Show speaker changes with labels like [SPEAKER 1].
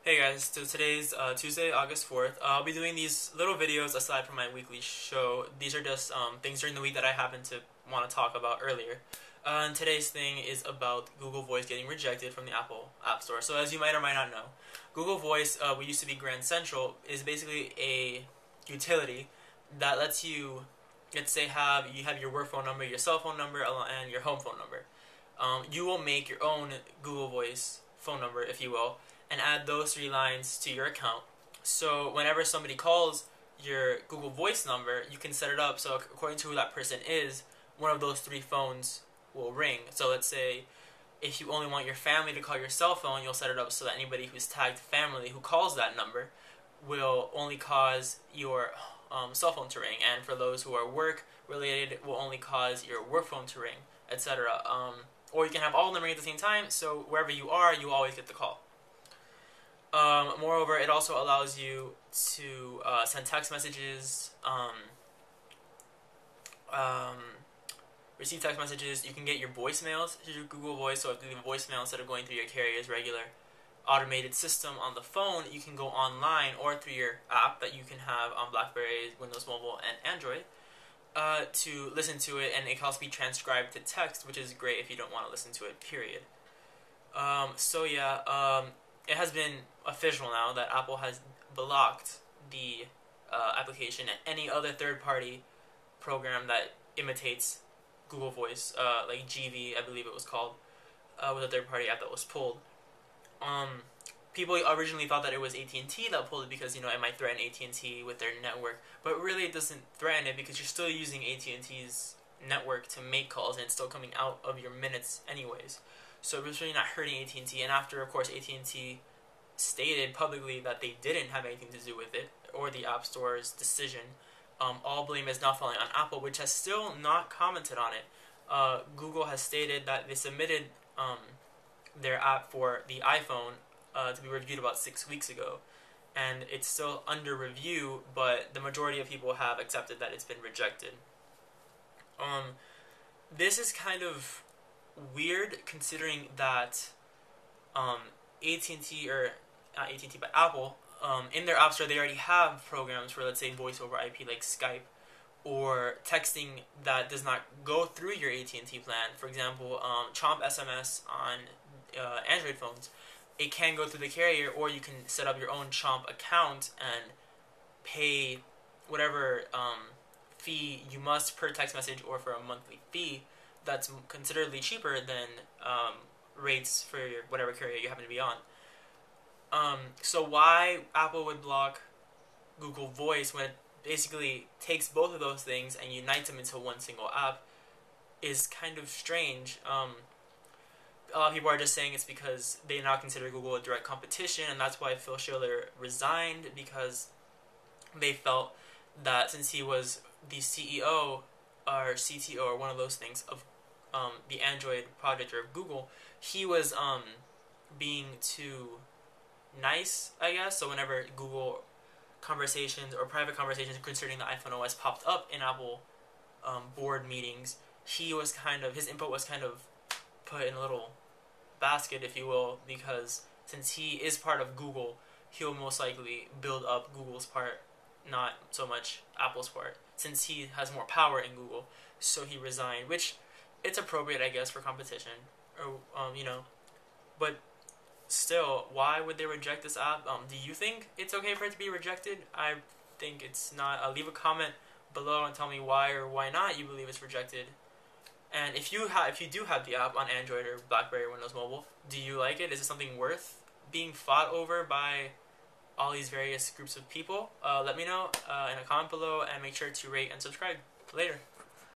[SPEAKER 1] Hey guys, so today's Tuesday, August 4th. I'll be doing these little videos aside from my weekly show. These are just things during the week that I happen to want to talk about earlier. And today's thing is about Google Voice getting rejected from the Apple App Store. So as you might or might not know, Google Voice, what used to be Grand Central, is basically a utility that lets you, let's say, you have your work phone number, your cell phone number, and your home phone number. You will make your own Google Voice phone number, if you will, and add those three lines to your account. So whenever somebody calls your Google Voice number, you can set it up so according to who that person is, one of those three phones will ring. So let's say if you only want your family to call your cell phone, you'll set it up so that anybody who's tagged family who calls that number will only cause your cell phone to ring, and for those who are work related, will only cause your work phone to ring, etc. Or you can have all of them ring at the same time, so wherever you are, you always get the call. Moreover, it also allows you to send text messages, receive text messages. You can get your voicemails through Google Voice, so if you leave a voicemail instead of going through your carrier's regular automated system on the phone, you can go online or through your app that you can have on BlackBerry, Windows Mobile, and Android to listen to it, and it can also be transcribed to text, which is great if you don't want to listen to it, period. It has been official now that Apple has blocked the application and any other third-party program that imitates Google Voice, like GV, I believe it was called, was a third-party app that was pulled. People originally thought that it was AT&T that pulled it because, it might threaten AT&T with their network, but really it doesn't threaten it because you're still using AT&T's network to make calls, and it's still coming out of your minutes anyways. So it was really not hurting AT&T, and after, of course, AT&T stated publicly that they didn't have anything to do with it, or the App Store's decision, all blame is now falling on Apple, which has still not commented on it. Google has stated that they submitted their app for the iPhone to be reviewed about 6 weeks ago, and it's still under review, but the majority of people have accepted that it's been rejected. This is kind of weird considering that AT&T, or not AT&T but Apple, in their App Store they already have programs for, let's say, voice over IP like Skype, or texting that does not go through your AT&T plan. For example, Chomp SMS on Android phones, it can go through the carrier, or you can set up your own Chomp account and pay whatever fee you must per text message, or for a monthly fee that's considerably cheaper than rates for whatever carrier you happen to be on. So why Apple would block Google Voice when it basically takes both of those things and unites them into one single app is kind of strange. A lot of people are just saying it's because they now consider Google a direct competition, and that's why Phil Schiller resigned, because they felt that since he was the CEO or CTO or one of those things of the Android project or of Google, he was being too nice, I guess. So whenever Google conversations or private conversations concerning the iPhone OS popped up in Apple board meetings, his input was kind of put in a little basket, if you will, because since he is part of Google, he'll most likely build up Google's part, not so much Apple's part, since he has more power in Google. So he resigned, which it's appropriate, I guess, for competition, or but still, why would they reject this app? Do you think it's okay for it to be rejected? I think it's not. Leave a comment below and tell me why or why not you believe it's rejected. And if you do have the app on Android or BlackBerry or Windows Mobile, do you like it? Is it something worth being fought over by all these various groups of people? Let me know in a comment below, and make sure to rate and subscribe. Later.